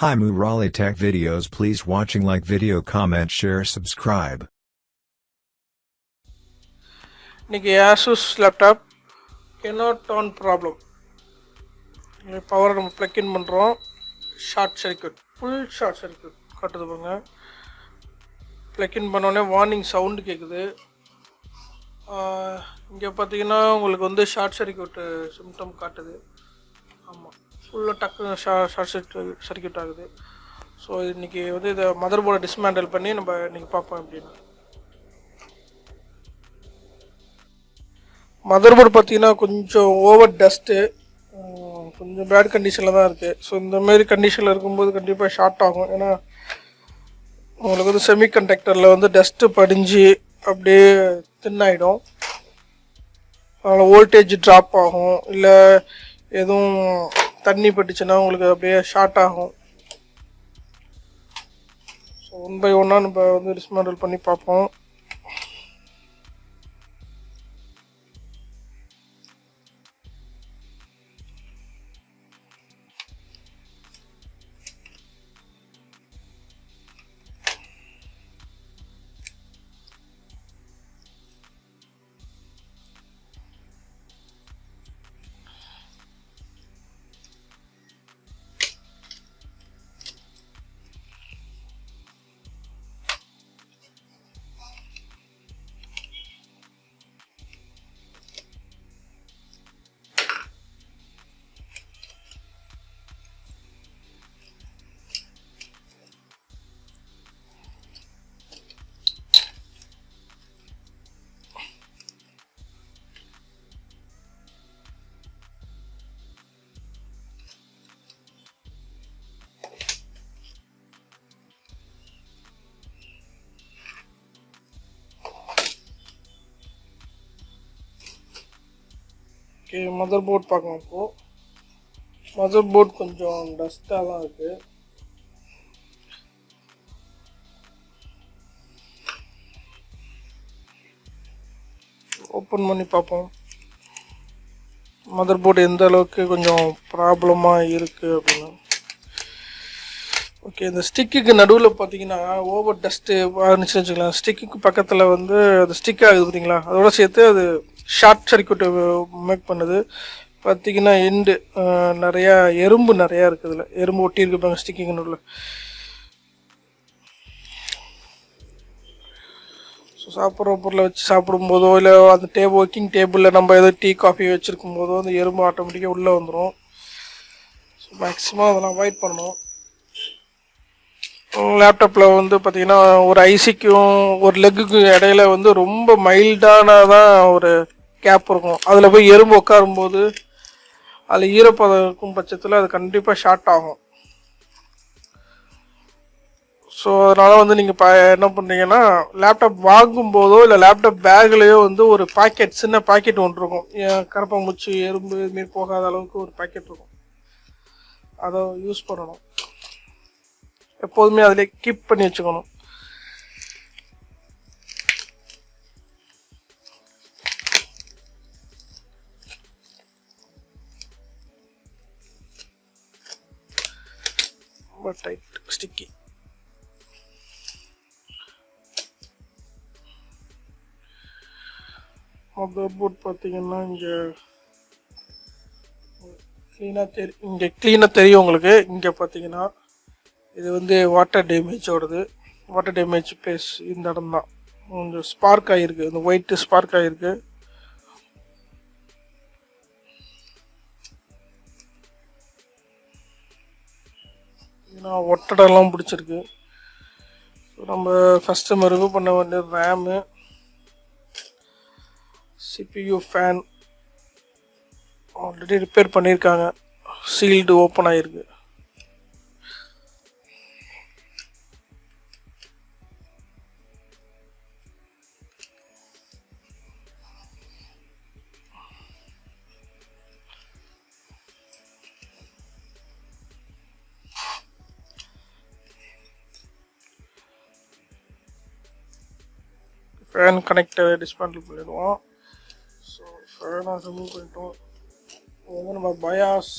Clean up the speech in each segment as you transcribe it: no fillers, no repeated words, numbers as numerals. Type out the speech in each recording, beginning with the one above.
Hi Murali Tech Videos, please watching, like video, comment, share, subscribe. இன்னைக்கு HASUS laptop cannot turn problem. Power நம்ம plug in பண்ணுறோம், short circuit, full short circuit காட்டுது பாருங்க. plug in பண்ணோடனே warning sound கேட்குது. இங்கே பார்த்தீங்கன்னா உங்களுக்கு வந்து ஷார்ட் சர்க்யூட் சிம்டம் காட்டுது. ஆமாம், ஃபுல்லாக டக்கு ஷார்ட் சர்க்யூட் ஆகுது. ஸோ இன்றைக்கி வந்து இதை மதர் போர்டை டிஸ்மேண்டில் பண்ணி நம்ம இன்றைக்கி பார்ப்போம் அப்படின்னு. மதர் போர்டு பார்த்தீங்கன்னா கொஞ்சம் ஓவர் டஸ்ட்டு, கொஞ்சம் பேட் கண்டிஷனில் தான் இருக்குது. ஸோ இந்தமாரி கண்டிஷனில் இருக்கும்போது கண்டிப்பாக ஷார்ட் ஆகும். ஏன்னா உங்களுக்கு வந்து செமிகண்டக்டரில் வந்து டஸ்ட்டு படிஞ்சு அப்படியே தின்னாயிடும். அதனால் வோல்டேஜ் ட்ராப் ஆகும், இல்லை எதுவும் தண்ணி பட்டுச்சுன்னா உங்களுக்கு அப்படியே ஷார்ட் ஆகும். ஸோ 1 by 1 நம்ம வந்து டிஸ்மேண்டில் பண்ணி பார்ப்போம். ஓகே, மதர் போர்ட் பார்க்கலாம். இப்போது மதர் போர்ட் கொஞ்சம் டஸ்ட்டாக தான் இருக்குது. ஓப்பன் பண்ணி பார்ப்போம் மதர் போர்டு எந்த அளவுக்கு கொஞ்சம் ப்ராப்ளமாக இருக்குது அப்படின்னு. ஓகே, இந்த ஸ்டிக்குக்கு நடுவில் பார்த்தீங்கன்னா ஓவர் டஸ்ட்டு இருந்துச்சுன்னு வச்சுக்கலாம். ஸ்டிக்குக்கு பக்கத்தில் வந்து அது ஸ்டிக் ஆகுது பார்த்தீங்களா, அதோட சேர்த்து அது ஷார்ட் சர்க்யூட்டை மேக் பண்ணுது. பார்த்தீங்கன்னா எண்டு நிறையா எறும்பு நிறையா இருக்குது. இதில் எறும்பு ஒட்டி இருக்குப்பாங்க ஸ்டிக்கிங் நடுவில். ஸோ சாப்பிட்ற பொருளை வச்சு சாப்பிடும்போதோ, இல்லை அந்த ஒர்க்கிங் டேபிளில் நம்ம எதோ டீ காஃபி வச்சுருக்கும் போதோ அந்த எறும்பு ஆட்டோமேட்டிக்காக உள்ளே வந்துடும். ஸோ மேக்ஸிமம் அதெல்லாம் அவாய்ட் பண்ணணும். லேப்டாப்பில் வந்து பார்த்திங்கன்னா ஒரு ஐசிக்கும் ஒரு லெக்குக்கும் இடையில வந்து ரொம்ப மைல்டானதான் ஒரு கேப் இருக்கும். அதில் போய் எறும்பு உட்காரும்போது அதில் ஈரப்பதம் இருக்கும் பட்சத்தில் அது கண்டிப்பாக ஷார்ட் ஆகும். ஸோ அதனால் வந்து நீங்கள் என்ன பண்ணுறீங்கன்னா, லேப்டாப் வாங்கும்போதோ இல்லை லேப்டாப் பேக்லேயோ வந்து ஒரு பாக்கெட், சின்ன பாக்கெட் ஒன்று இருக்கும். கரப்பாம்பூச்சி எறும்பு இதுமாரி போகாத அளவுக்கு ஒரு பாக்கெட் இருக்கும். அதை யூஸ் பண்ணணும். எப்போதுமே அதிலே கீப் பண்ணி வச்சுக்கணும். ரொம்ப டைட் ஸ்டிக்கி. மதர் போர்ட் பார்த்தீங்கன்னா இங்கே க்ளீனாக தெரியும் உங்களுக்கு. இங்கே பார்த்தீங்கன்னா இது வந்து வாட்டர் டேமேஜோடது. வாட்டர் டேமேஜ் பிளேஸ் இந்த இடம் தான். கொஞ்சம் ஸ்பார்க் ஆகிருக்கு, இந்த ஒயிட்டு ஸ்பார்க் ஆகிருக்கு. ஏன்னா ஒட்டடெல்லாம் பிடிச்சிருக்கு. ஸோ நம்ம ஃபஸ்ட்டு ரிமூவ் பண்ண வேண்டியது RAM, CPU, fan already repair பண்ணியிருக்காங்க, சீல்டு ஓப்பன் ஆகிருக்கு. ஃபேன் கனெக்டரை டிஸ்மேண்டில் பண்ணிடுவோம். ஸோ ஃபேனை ரிமூவ் பண்ணிட்டோம். வந்து நம்ம பயாஸ்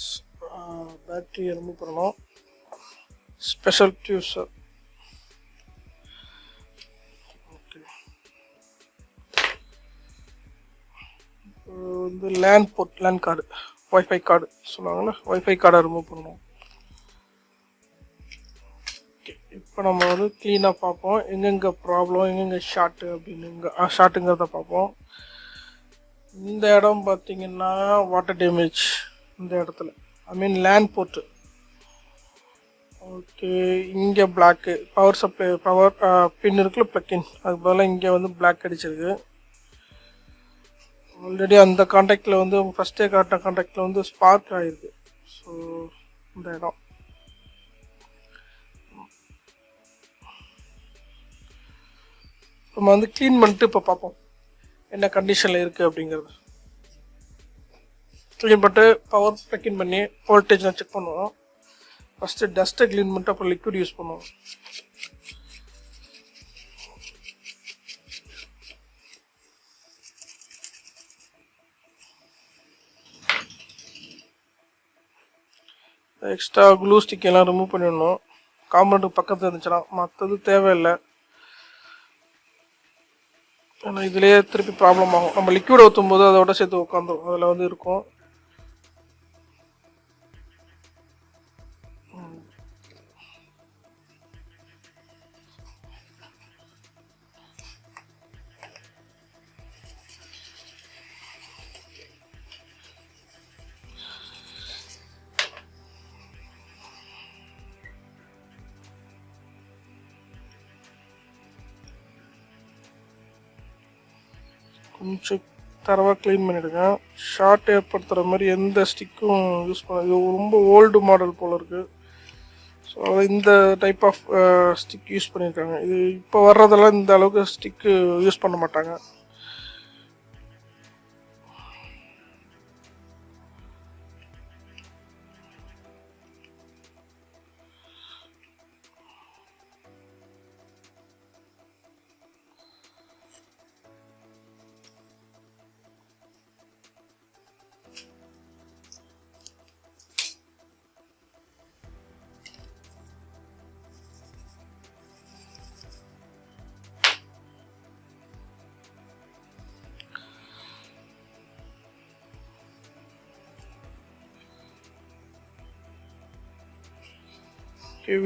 பேட்டரியை ரிமூவ் பண்ணணும். ஸ்பெஷல் டியூசர். ஓகே, வந்து LAN port, LAN card, wifi card சொல்லுவாங்கள்ல, வைஃபை கார்டை ரிமூவ் பண்ணணும். இப்போ நம்ம வந்து க்ளீனாக பார்ப்போம் எங்கெங்கே ப்ராப்ளம், எங்கெங்கே ஷார்ட்டு அப்படின்னு ஷார்ட்டுங்கிறத பார்ப்போம். இந்த இடம் பார்த்திங்கன்னா வாட்டர் டேமேஜ் இந்த இடத்துல, ஐ மீன் லேண்ட் போர்ட்டு. ஓகே, இங்கே பிளாக்கு பவர் சப்ளை, பவர் பின் இருக்குல்ல ப்ளக்கின், அதுக்கு பதிலாக இங்கே வந்து பிளாக் அடிச்சிருக்கு. ஆல்ரெடி அந்த கான்டாக்டில் வந்து ஃபஸ்ட்டே காட்டின கான்டாக்டில் வந்து ஸ்பார்க் ஆகிருக்கு. ஸோ இந்த இடம் நம்ம வந்து க்ளீன் பண்ணிட்டு இப்போ பார்ப்போம் என்ன கண்டிஷனில் இருக்குது அப்படிங்கிறது. க்ளீன் பண்ணிட்டு பவர் ப்ளக்கின் பண்ணி வோல்டேஜ்லாம் செக் பண்ணுவோம். ஃபஸ்ட்டு டஸ்ட்டை க்ளீன் பண்ணிட்டு அப்புறம் லிக்விட் யூஸ் பண்ணுவோம். எக்ஸ்ட்ரா க்ளூ ஸ்டிக் எல்லாம் ரிமூவ் பண்ணிடணும். காம்பவுண்டுக்கு பக்கத்தில் இருந்துச்சுன்னா, மற்றது தேவையில்லை. ஏன்னா இதுலேயே திருப்பி ப்ராப்ளம் ஆகும். நம்ம லிக்விட் ஊற்றும் போது அதோட சேர்த்து உட்காந்துரும், அதில் வந்து இருக்கும். கொஞ்சம் தரவாக க்ளீன் பண்ணிவிடுங்க. ஷார்ட் ஏற்படுத்துகிற மாதிரி எந்த ஸ்டிக்கும் யூஸ் பண்ண, இது ரொம்ப ஓல்டு மாடல் போல் இருக்குது. ஸோ இந்த டைப் ஆஃப் ஸ்டிக் யூஸ் பண்ணியிருக்காங்க. இது இப்போ வர்றதெல்லாம் இந்த அளவுக்கு ஸ்டிக்கு யூஸ் பண்ண மாட்டாங்க.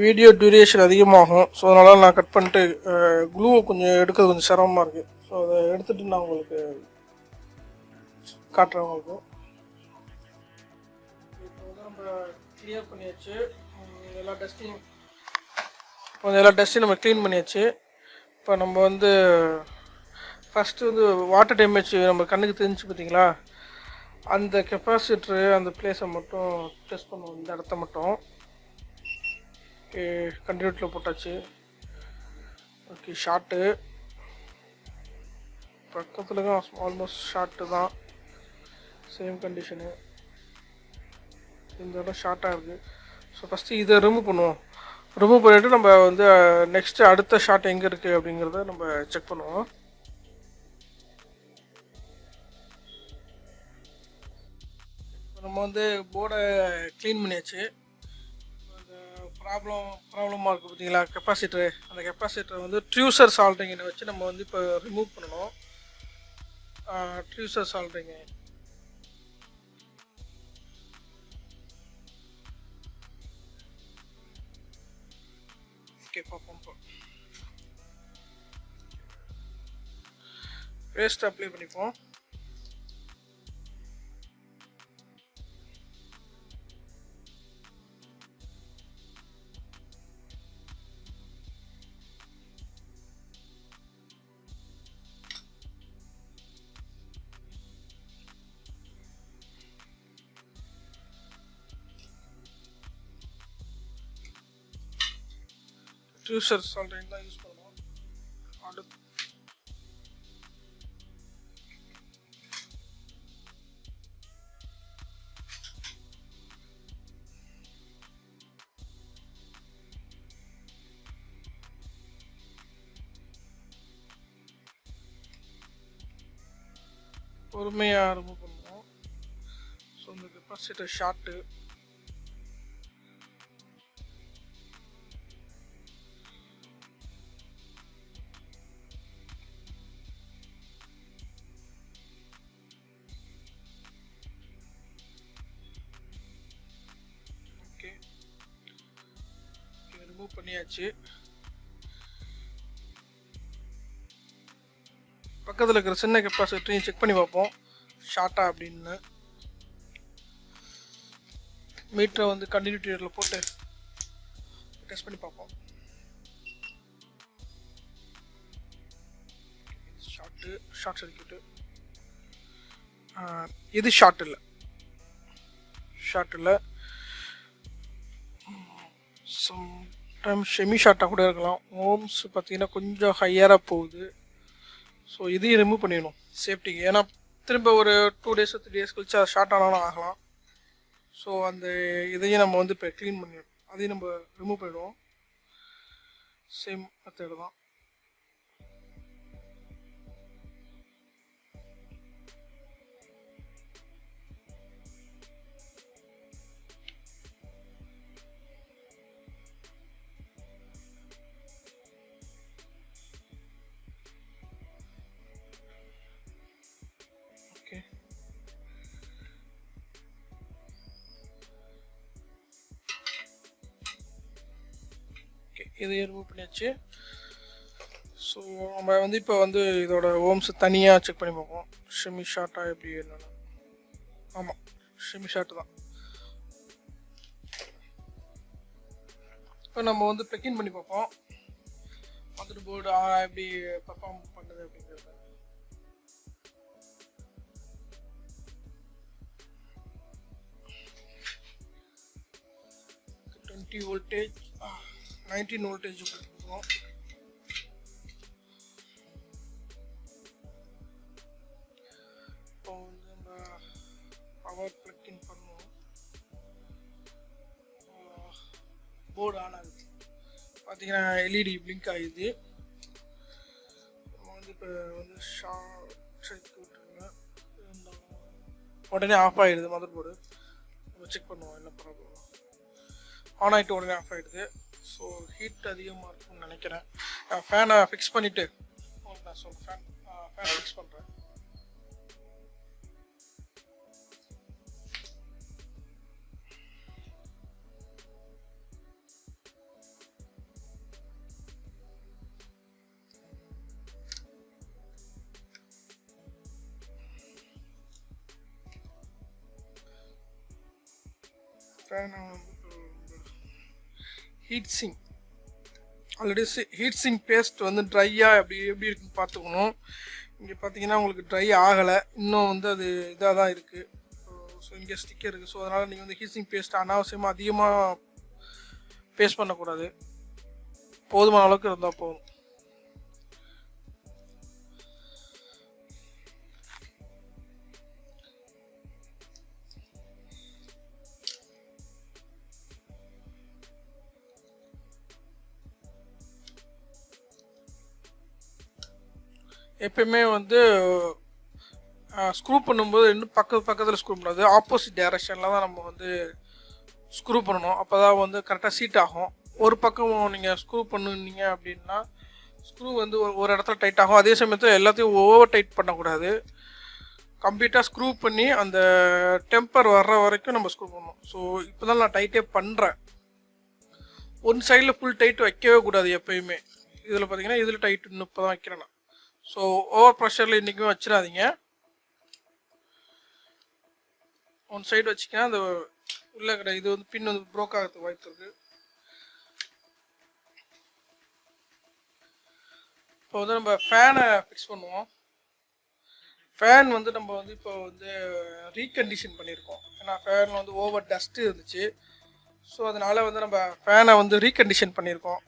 வீடியோ டியூரேஷன் அதிகமாகும். ஸோ அதனால் நான் கட் பண்ணிட்டு க்ளூவை கொஞ்சம் எடுக்கிறது கொஞ்சம் சிரமமாக இருக்குது. ஸோ அதை எடுத்துகிட்டு நான் உங்களுக்கு காட்டுறேன். உங்களுக்கு இப்போ வந்து நம்ம கிளியர் பண்ணியாச்சு. எல்லா டஸ்ட்டையும் நம்ம க்ளீன் பண்ணியாச்சு. இப்போ நம்ம வந்து ஃபஸ்ட்டு வந்து வாட்டர் டேமேஜ் நம்ம கண்ணுக்கு தெரிஞ்சு பார்த்தீங்களா, அந்த கெப்பாசிட்டரு அந்த பிளேஸை மட்டும் டெஸ்ட் பண்ணுவோம், இந்த இடத்த மட்டும். ஓகே, கண்டினியூட்டில் போட்டாச்சு. ஓகே, ஷார்ட்டு பக்கத்தில் தான், ஆல்மோஸ்ட் ஷார்ட்டு தான், சேம் கண்டிஷனு. இந்த இடம் ஷார்ட்டாக இருக்குது. ஸோ ஃபஸ்ட்டு இதை ரிமூவ் பண்ணுவோம். ரிமூவ் பண்ணிவிட்டு நம்ம வந்து நெக்ஸ்ட்டு அடுத்த ஷார்ட் எங்கே இருக்குது அப்படிங்கிறத நம்ம செக் பண்ணுவோம். நம்ம வந்து போர்டை க்ளீன் பண்ணியாச்சு. ப்ராப்ளமாக இருக்குது பார்த்தீங்களா கெப்பாசிட்டரு, அந்த கெப்பாசிட்டரை வந்து ட்ரூசர் சால்ட்ரிங்கை வச்சு நம்ம வந்து இப்போ ரிமூவ் பண்ணணும். ட்ரூசர் சால்ட்ரிங்க ஓகே பார்ப்போம். இப்போ பேஸ்ட் அப்ளை பண்ணிப்போம். ட்ரூசர் சால்ட்ரிங் தான் யூஸ் பண்ணுவோம். அடுத்து பொறுமையாக ரிமூவ் பண்ணுவோம். ஸோ இந்த கெப்பாசிட்டர் ஷார்ட்டு ரிமூவ் பண்ணியாச்சு. பக்கத்தில் இருக்கிற சின்ன கெப்பாசிட்டரையும் செக் பண்ணி பார்ப்போம் ஷார்ட்டா அப்படின்னு. மீட்டரை வந்து கண்டினியூட்டியில் போட்டு டெஸ்ட் பண்ணி பார்ப்போம். Short circuit. இது ஷார்ட் இல்லை சம்டைம் செமி ஷார்ட்டாக கூட இருக்கலாம். ஓம்ஸ் பார்த்தீங்கன்னா கொஞ்சம் ஹையராக போகுது. ஸோ இதையும் ரிமூவ் பண்ணிடணும் சேஃப்டிக்கு. ஏன்னா திரும்ப ஒரு 2 days 3 days கழிச்சு அது ஷார்ட் ஆனாலும் ஆகலாம். ஸோ அந்த இதையும் நம்ம வந்து இப்போ க்ளீன் பண்ணிடணும். அதையும் நம்ம ரிமூவ் பண்ணிடுவோம். சேம் மெத்தடு தான். இதையும் ரிமூவ் பண்ணியாச்சு. ஸோ நம்ம வந்து இப்போ வந்து இதோட ஓம்ஸ் தனியாக செக் பண்ணி பார்ப்போம். செமி ஷார்ட்டாக எப்படி என்னென்னு. ஆமாம், செமி ஷார்ட்டு தான். இப்போ நம்ம வந்து பிளக்கின் பண்ணி பார்ப்போம் மதர் போர்டு எப்படி பர்ஃபார்ம் பண்ணுது அப்படிங்கிறது. 20 voltage 19 voltage கொடுத்துருக்கோம். இப்போ வந்து நம்ம பவர் பிளக் இன் பண்ணுவோம். போர்டு ஆன் ஆகுது பார்த்தீங்கன்னா, எல்இடி பிளிங்க் ஆகுது. நம்ம வந்து இப்போ வந்து ஷார்ட் சர்க்யூட் உடனே ஆஃப் ஆகிடுது மதர் போர்டு. நம்ம செக் பண்ணுவோம் என்ன ப்ராப்ளம். ஆன் ஆகிட்டு உடனே ஆஃப் ஆகிடுது. ஸோ ஹீட் அதிகமாக இருக்கும்னு நினைக்கிறேன். ஃபேனை ஃபிக்ஸ் பண்ணிவிட்டு நான் சொல்கிறேன். ஃபேன் ஃபிக்ஸ் பண்ணுறேன். ஃபேனை heat sink already heat sink paste வந்து ட்ரையாக எப்படி இருக்குன்னு பார்த்துக்கணும். இங்கே பார்த்தீங்கன்னா உங்களுக்கு ட்ரை ஆகலை, இன்னும் வந்து அது இதாக தான் இருக்குது. ஸோ இங்கே ஸ்டிக்கர் இருக்குது. ஸோ அதனால் நீங்கள் வந்து ஹீட் சிங் பேஸ்ட் அனாவசியமாக அதிகமாக பேஸ்ட் பண்ணக்கூடாது. போதுமான அளவுக்கு இருந்தால் போதும். எப்பயுமே வந்து ஸ்க்ரூ பண்ணும்போது இன்னும் பக்கத்தில் ஸ்க்ரூ பண்ணாது, ஆப்போசிட் டைரக்ஷனில் தான் நம்ம வந்து ஸ்க்ரூ பண்ணணும். அப்போ தான் வந்து கரெக்டாக சீட் ஆகும். ஒரு பக்கம் நீங்கள் ஸ்க்ரூ பண்ணுனீங்க அப்படின்னா ஸ்க்ரூ வந்து ஒரு இடத்துல டைட் ஆகும். அதே சமயத்தில் எல்லாத்தையும் ஓவர் டைட் பண்ணக்கூடாது. கம்ப்ளீட்டாக ஸ்க்ரூ பண்ணி அந்த டெம்பர் வர்ற வரைக்கும் நம்ம ஸ்க்ரூ பண்ணணும். ஸோ இப்போ தான் நான் டைட்டே பண்ணுறேன். ஒன் சைடில் ஃபுல் டைட் வைக்கவே கூடாது எப்பயுமே. இதில் பார்த்தீங்கன்னா இதில் டைட் இன்னும் இப்போ தான் வைக்கிறேன் நான். ஸோ ஓவர் ப்ரெஷரில் இன்றைக்கும் வச்சிடாதீங்க. ஒன் சைடு வச்சிங்கன்னா அந்த உள்ளே கிடையாது, இது வந்து பின் வந்து ப்ரோக் ஆகிறதுக்கு வாய்ப்பு இருக்குது. இப்போ வந்து நம்ம ஃபேனை ஃபிக்ஸ் பண்ணுவோம். ஃபேன் வந்து நம்ம வந்து இப்போ வந்து ரீகண்டிஷன் பண்ணியிருக்கோம். ஏன்னா ஃபேனில் வந்து ஓவர் டஸ்ட்டு இருந்துச்சு. ஸோ அதனால் வந்து நம்ம ஃபேனை வந்து ரீகண்டிஷன் பண்ணியிருக்கோம்.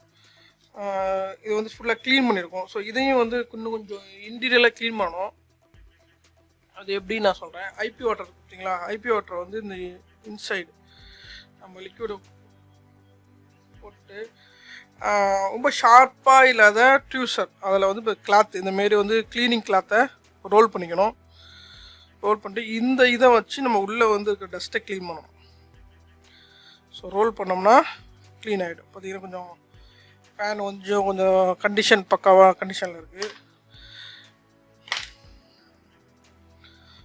இது வந்து ஃபுல்லாக க்ளீன் பண்ணியிருக்கோம். ஸோ இதையும் வந்து இன்னும் கொஞ்சம் இன்டீரியலாக க்ளீன் பண்ணணும். அது எப்படி நான் சொல்கிறேன். ஐபி வாட்டர் பார்த்தீங்களா, ஐபி வாட்டர் வந்து இந்த இன்சைடு நம்ம லிக்விடு போட்டு ரொம்ப ஷார்ப்பாக இல்லாத டியூசர் அதில் வந்து இப்போ கிளாத் இந்தமாரி வந்து க்ளீனிங் கிளாத்தை ரோல் பண்ணிக்கணும். ரோல் பண்ணிட்டு இந்த இதை வச்சு நம்ம உள்ளே வந்து இருக்க டஸ்ட்டை க்ளீன் பண்ணணும். ஸோ ரோல் பண்ணோம்னா க்ளீன் ஆகிடும். பார்த்தீங்கன்னா கொஞ்சம் ஃபேன் கொஞ்சம் கண்டிஷன் பக்காவாக கண்டிஷனில் இருக்குது.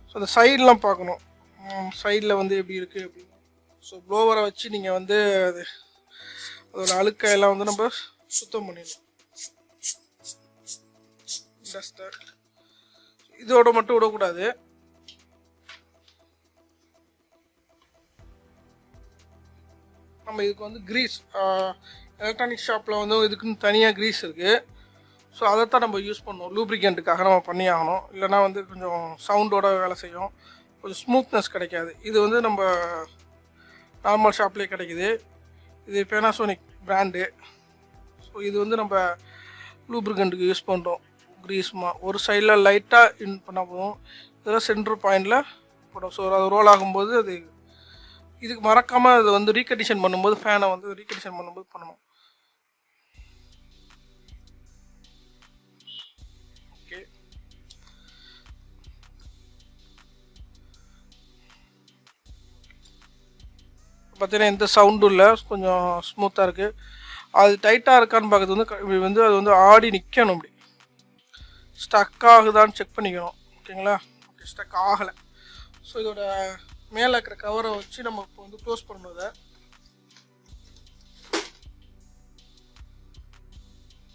ஸோ அந்த சைடெலாம் பார்க்கணும், சைடில் வந்து எப்படி இருக்குது அப்படின்னு. ஸோ ப்ளோவரை வச்சு நீங்கள் வந்து அது அதோட அழுக்கையெல்லாம் வந்து நம்ம சுத்தம் பண்ணிடணும். டஸ்ட்டை இதோட மட்டும் விடக்கூடாது. நம்ம இதுக்கு வந்து க்ரீஸ், எலக்ட்ரானிக் ஷாப்பில் வந்து இதுக்குன்னு தனியாக க்ரீஸ் இருக்குது. ஸோ அதைத்தான் நம்ம யூஸ் பண்ணணும். லூப்ரிகண்ட்டுக்காக நம்ம பண்ணி ஆகணும். இல்லைனா வந்து கொஞ்சம் சவுண்டோட வேலை செய்யும், கொஞ்சம் ஸ்மூத்னஸ் கிடைக்காது. இது வந்து நம்ம நார்மல் ஷாப்லேயே கிடைக்குது. இது பேனாசோனிக் பிராண்டு. ஸோ இது வந்து நம்ம லூப்ரிகண்ட்டுக்கு யூஸ் பண்ணுறோம். க்ரீஸ்மா ஒரு சைடில் லைட்டாக இன் பண்ண போதும். இதெல்லாம் சென்டர் பாயிண்டில் போடும். ஸோ அது ரோல் ஆகும்போது அது இதுக்கு மறக்காமல் அது வந்து ரீகண்டிஷன் பண்ணும்போது, ஃபேனை வந்து ரீகண்டிஷன் பண்ணும்போது பண்ணணும். ஓகே, பார்த்தீங்கன்னா எந்த சவுண்டும் இல்லை, கொஞ்சம் ஸ்மூத்தாக இருக்குது. அது டைட்டாக இருக்கான்னு பார்க்குறது வந்து அது வந்து ஆடி நிற்கணும். அப்படி ஸ்டக் ஆகுதான்னு செக் பண்ணிக்கணும். ஓகேங்களா? ஓகே, ஸ்டக் ஆகலை. ஸோ இதோட மேலே இருக்கிற கவரை வச்சு நம்ம இப்போ வந்து க்ளோஸ் பண்ணணும். அதை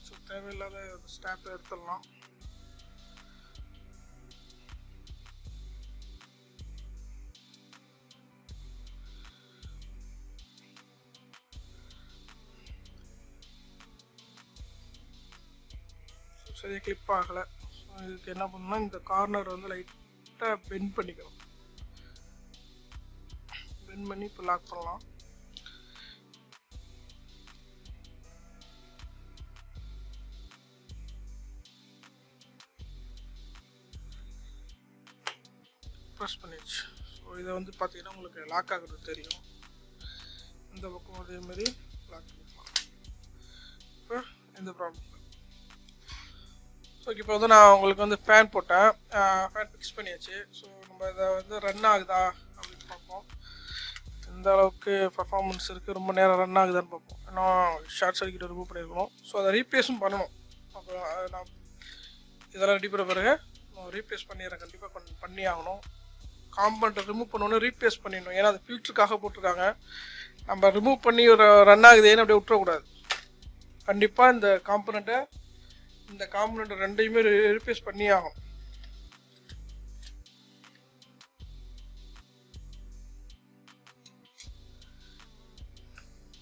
ஸோ தேவையில்லாத ஸ்டாப்பை எடுத்துடலாம். சரியாக கிளிப் ஆகலை. ஸோ இதுக்கு என்ன பண்ணணும்னா இந்த கார்னர் வந்து லைட்டாக பெண்ட் பண்ணிக்கணும். பெண்ட் பண்ணி இப்போ லாக் பண்ணலாம். ப்ரெஸ் பண்ணிடுச்சு. ஸோ இதை வந்து பார்த்தீங்கன்னா உங்களுக்கு லாக் ஆகுறது தெரியும். இந்த பக்கம் அதேமாரி லாக் பண்ணிக்கலாம். இப்போ எந்த ப்ராப்ளம். ஓகே, இப்போ வந்து நான் உங்களுக்கு வந்து ஃபேன் போட்டேன். ஃபேன் ஃபிக்ஸ் பண்ணியாச்சு. ஸோ நம்ம இதை வந்து ரன் ஆகுதா அப்படின்னு பார்ப்போம். எந்த அளவுக்கு பர்ஃபார்மன்ஸ் இருக்குது, ரொம்ப நேரம் ரன் ஆகுதான்னு பார்ப்போம். ஏன்னா ஷார்ட் சர்க்யூட் ரிமூவ் பண்ணியிருக்கணும். ஸோ அதை ரீப்ளேஸும் பண்ணணும். அப்போ நான் இதெல்லாம் ரெடி பண்ண பிறகு நான் ரீப்ளேஸ் பண்ணிடுறேன். கண்டிப்பாக பண்ணி ஆகணும். காம்பனண்ட்டை ரிமூவ் பண்ணோன்னே ரீப்ளேஸ் பண்ணிடணும். ஏன்னா அது ஃபில்டருக்காக போட்டிருக்காங்க. நம்ம ரிமூவ் பண்ணி ஒரு ரன் ஆகுதுன்னு அப்படியே விட்டுறக்கூடாது. கண்டிப்பாக இந்த காம்பனண்ட்டை ரெண்டையுமே ரீப்ளேஸ் பண்ணி ஆகும்.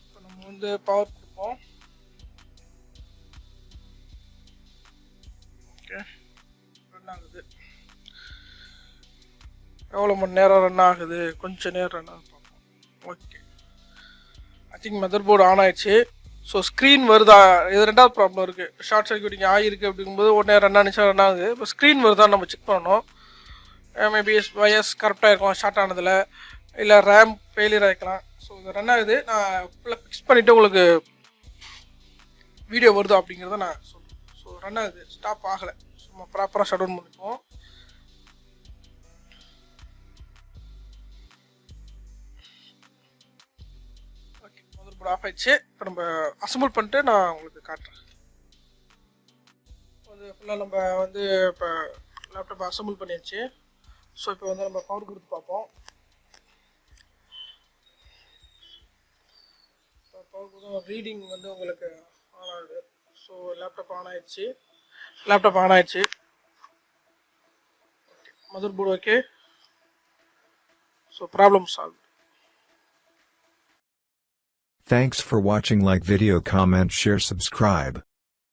இப்போ நம்ம வந்து பவர் கொடுப்போம். ஓகே, ரன் ஆகுது. எவ்வளோ மணி நேரம் ரன் ஆகுது, கொஞ்சம் நேரம் ரன் ஆகுது பார்ப்போம். Okay, I think mother board on ஆயிடுச்சு. ஸோ ஸ்க்ரீன் வருதா, இது ரெண்டாவது ப்ராப்ளம் இருக்குது. ஷார்ட் சர்க்யூட்டிங் ஆகிருக்கு அப்படிங்கும்போது உடனே ரன் ஆனிச்சா ரன் ஆகுது. இப்போ ஸ்க்ரீன் வருதான்னு நம்ம செக் பண்ணணும். மேபி வயர்ஸ் கரெக்டாக இருக்கும் ஷார்ட் ஆனதில், இல்லை ரேம் ஃபெயிலியர் ஆகிக்கலாம். ஸோ இது ரன் ஆகுது. நான் ஃபுல்லாக ஃபிக்ஸ் பண்ணிவிட்டு உங்களுக்கு வீடியோ வருதா அப்படிங்கிறத நான் சொல்கிறேன். ஸோ ரன் ஆகுது, ஸ்டாப் ஆகலை. சும்மா ப்ராப்பராக ஷட் டவுன் பண்ணிப்போம். ஆஃப் ஆயிடுச்சு. இப்போ நம்ம அசம்பிள் பண்ணிட்டு நான் உங்களுக்கு காட்டுறேன். வந்து ஃபுல்லாக நம்ம வந்து இப்போ லேப்டாப் அசம்பிள் பண்ணியாச்சு. ஸோ இப்போ வந்து நம்ம பவர் கொடுத்து பார்ப்போம். பவர் கொடுத்து ரீடிங் வந்து உங்களுக்கு ஆன் ஆகுது. ஸோ லேப்டாப் ஆன் ஆயிடுச்சு. Okay, mother board okay. So problem solve. Thanks for watching. Like video, comment, share, subscribe.